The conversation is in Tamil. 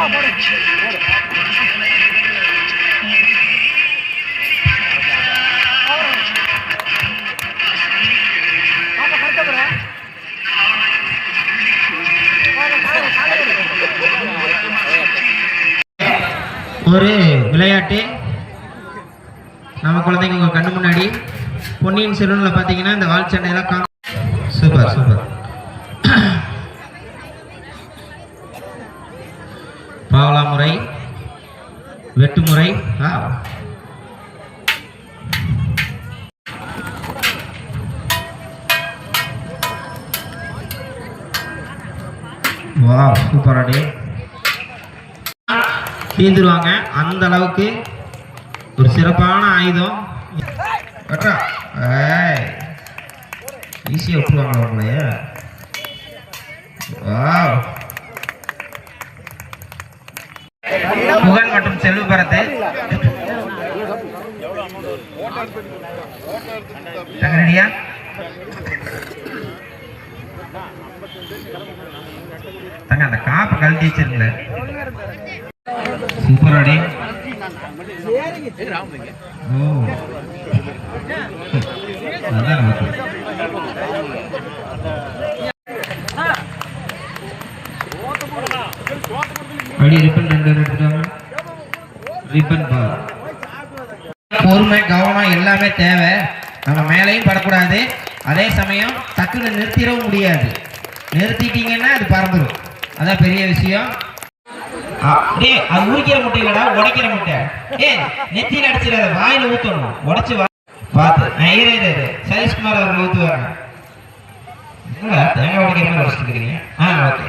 ஒரு விளையாட்டு நம்ம குழந்தைங்க உங்க கண்ணு முன்னாடி பொன்னியின் செல்வன்ல பாத்தீங்கன்னா இந்த வால் சண்டையெல்லாம் சூப்பர் சூப்பர். பாவலா முறை, வெட்டு முறை, வா சூப்பர் அடி தீந்துருவாங்க. அந்த அளவுக்கு ஒரு சிறப்பான ஆயுதம். ஈஸியா விட்டுருவாங்க உங்களைய. முகன் மற்றும் செல்வபரத்து ரெடியா? தங்க அந்த காப்பு கழட்டி வச்சிருங்களேன். சூப்பர் அடி. அடி ரிப்பன் 2 எடுத்துட்டாங்க. ரிப்பன் பால். பொறுமை கவனம் எல்லாமே தேவை. நம்ம மேலையும் படக்கூடாது, அதே சமயம் டக்குன்னு நிறுத்திடவும் முடியாது. நிறுத்திட்டீங்கன்னா அது பறந்துடும். அதான் பெரிய விஷயம். அது உரிக்கிற முட்டை இல்லடா, உடைக்கிற முட்டை. நெத்தியில் அடிச்சிடாத, வாயில ஊத்தணும். உடைச்சு பார்த்து சதீஷ்குமார் அவர்கள் ஊத்துவாங்க. தேங்காய் உடைக்கிற மாதிரி உடைச்சிட்டு இருக்கீங்க. ஓகே.